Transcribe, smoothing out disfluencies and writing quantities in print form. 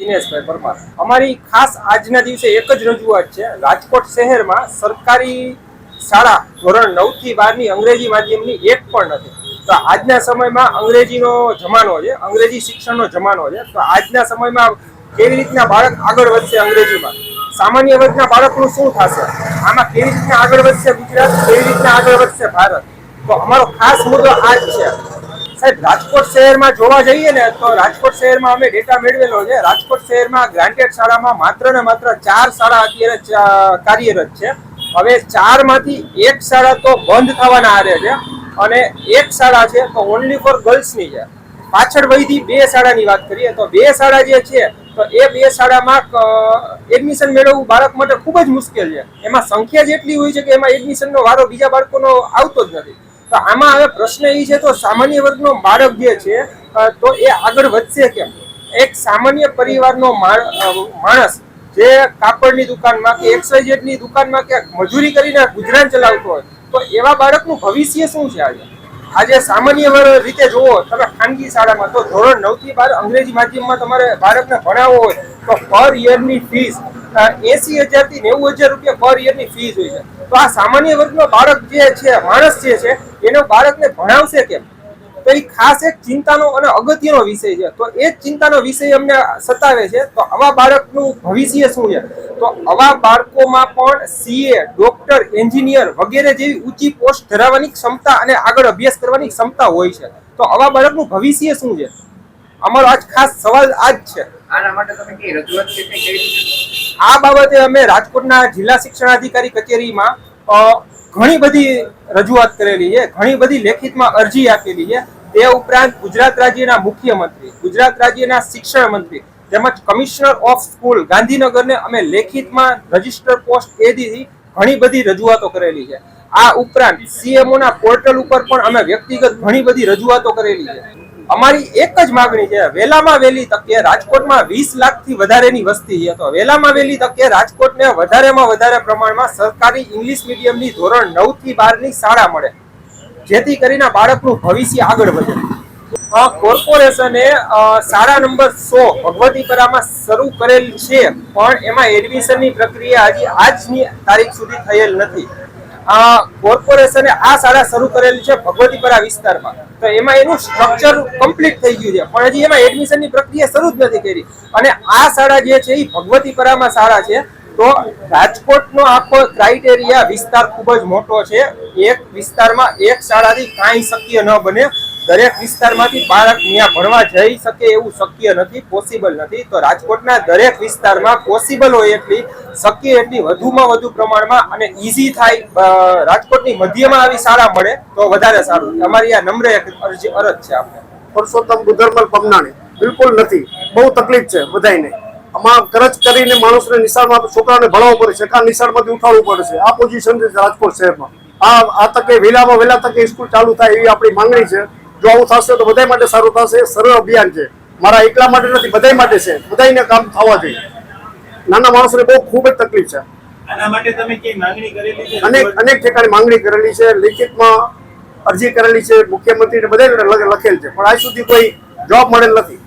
દિનેશભાઈ પરમાર। અમારી ખાસ આજના દિવસે એક જ રજૂઆત છે। રાજકોટ શહેરમાં સરકારી શાળા ધોરણ 9 થી 12 ની અંગ્રેજી માધ્યમની એક પણ નથી। તો આજના સમયમાં અંગ્રેજીનો જમાનો છે, અંગ્રેજી શિક્ષણનો જમાનો છે। તો આજના સમયમાં કેવી રીતના બાળક આગળ વધશે અંગ્રેજીમાં, સામાન્ય વર્ગના બાળકનું શું થશે, આમાં કેવી રીતના આગળ વધશે ગુજરાત, કેવી રીતના આગળ વધશે ભારત? તો અમારો ખાસ મુદ્દો આ જ છે સાહેબ। રાજકોટ શહેરમાં જોવા જઈએ ને તો રાજકોટ શહેરમાં અમે ડેટા મેળવેલો છે। રાજકોટ શહેરમાં ગ્રાન્ટેડ શાળામાં માત્ર ને માત્ર 4 શાળા અત્યારે કાર્યરત છે। હવે 4 માંથી એક શાળા તો બંધ થવાના આરે છે અને એક શાળા છે તો ઓનલી ફોર ગર્લ્સની છે। પાછળ વહીથી 2 શાળાની વાત કરીએ તો 2 શાળા જે છે તો એ 2 શાળામાં એડમિશન મેળવવું બાળક માટે ખૂબ જ મુશ્કેલ છે। એમાં સંખ્યા જેટલી હોય છે કે એમાં એડમિશનનો વારો બીજા બાળકોનો આવતો જ નથી। તો આમાં હવે પ્રશ્ન એ છે તો સામાન્ય વર્ગનો બાળક જે છે તો એ આગળ વધશે કેમ? એક સામાન્ય પરિવારનો માણસ જે કાપડની દુકાનમાં કે XYZ ની દુકાનમાં કે મજૂરી કરીને ગુજરાન ચલાવતો હોય તો એવા બાળકનું ભવિષ્ય શું છે? આજે સામાન્ય રીતે જુઓ તમે ખાનગી શાળામાં તો ધોરણ 9 થી 12 અંગ્રેજી માધ્યમમાં તમારે બાળકને ભણાવવો હોય તો પર યરની ફીસ 80,000 થી 90,000 રૂપિયા પર યરની ફીસ હોય છે। તો આ સામાન્ય વર્ગનો બાળક જે છે, માણસ જે છે એનો બાળકને ભણાવશે કેમ? તો એ ખાસ એક ચિંતાનો અને અગત્યનો વિષય છે। તો એ જ ચિંતાનો વિષય અમને સતાવે છે। તો આવા બાળકનું ભવિષ્ય શું છે? તો આવા બાળકોમાં પણ CA, ડોક્ટર, એન્જિનિયર વગેરે જેવી ઊંચી પોસ્ટ ધરાવવાની ક્ષમતા અને આગળ અભ્યાસ કરવાની ક્ષમતા હોય છે। તો આવા બાળકનું ભવિષ્ય શું છે? અમારો આજ ખાસ સવાલ આ જ છે। આના માટે તમે કઈ રજૂઆત છે કે કઈ આ બાબતે અમે રાજકોટના જિલ્લા શિક્ષણાધિકારી કચેરીમાં ઘણી બધી રજૂઆત કરેલી છે, ઘણી બધી લેખિતમાં અરજી આપેલી છે। તે ઉપરાંત ગુજરાત રાજ્યના મુખ્યમંત્રી, ગુજરાત રાજ્યના શિક્ષણ મંત્રી તેમજ કમિશનર ઓફ સ્કૂલ ગાંધીનગરને અમે લેખિતમાં રજિસ્ટર પોસ્ટ એથી ઘણી બધી રજૂઆતો કરેલી છે। આ ઉપરાંત CMO ના પોર્ટલ ઉપર પણ અમે વ્યક્તિગત ઘણી બધી રજૂઆતો કરેલી છે। અમારી એક જ માંગણી છે, વહેલામાં વહેલી તકે રાજકોટમાં 20 લાખથી વધારેની વસ્તી છે તો વહેલામાં વહેલી તકે રાજકોટને વધારેમાં વધારે પ્રમાણમાં સરકારી ઇંગ્લિશ મીડિયમની ધોરણ 9 થી 12 ની શાળા મળે, જેથી કરીને બાળકનું ભવિષ્ય આગળ વધે। કોર્પોરેશને શાળા નંબર 100 ભગવતીપરામાં શરૂ કરેલ છે પણ એમાં એડમિશનની પ્રક્રિયા હજી આજની તારીખ સુધી થયેલ નથી। કોર્પોરેશને આ શાળા શરૂ કરેલી છે ભગવતીપરા વિસ્તારમાં, તો એમાં એનું સ્ટ્રક્ચર કમ્પ્લીટ થઈ ગયું છે પણ હજી એમાં એડમિશનની પ્રક્રિયા શરૂ જ નથી કરી। અને આ શાળા જે છે એ ભગવતીપરામાં શાળા છે। તો રાજકોટનો આખો ક્રાઇટેરિયા વિસ્તાર ખૂબ જ મોટો છે। એક વિસ્તારમાં એક શાળાથી કાંઈ શક્ય ન બને। દરેક વિસ્તારમાંથી બાળક ત્યાં ભણવા જઈ શકે એવું શક્ય નથી, પોસિબલ નથી। તો રાજકોટના દરેક વિસ્તારમાં પોસિબલ હોય એટલી, શક્ય એટલી વધુમાં વધુ પ્રમાણમાં અને ઈઝી થાય રાજકોટની મધ્યમાં આવી શાળા મળે તો વધારે સારું। અમારી આ નમ્ર એક અરજ છે આપણે। પરસોત્તમ ગુધરમલ પમનાણી બિલકુલ નથી, બહુ તકલીફ છે બધાને। આમાં કરજ કરીને માણસને નિશાળમાં છોકરાને ભણાવવું પડે છે, આ નિશાળમાંથી ઉઠાવવું પડે છે। આ પોઝિશન છે રાજકોટ શહેરમાં। આ તકે વહેલામાં વહેલા તકે સ્કૂલ ચાલુ થાય એવી આપણી માંગણી છે। જો આવું થશે તો બધા માટે સારું થશે। સરળ અભિયાન છે, મારા એકલા માટે નથી, બધા માટે છે, બધાને કામ થવા જોઈએ। નાના માણસોને બહુ ખૂબ જ તકલીફ છે। આના માટે તમે કઈ માંગણી કરેલી છે? અનેક ઠેકાણે માંગણી કરેલી છે, લિખિતમાં અરજી કરેલી છે, મુખ્યમંત્રીને બધા લખેલ છે, પણ આજ સુધી કોઈ જવાબ મળેલ નથી।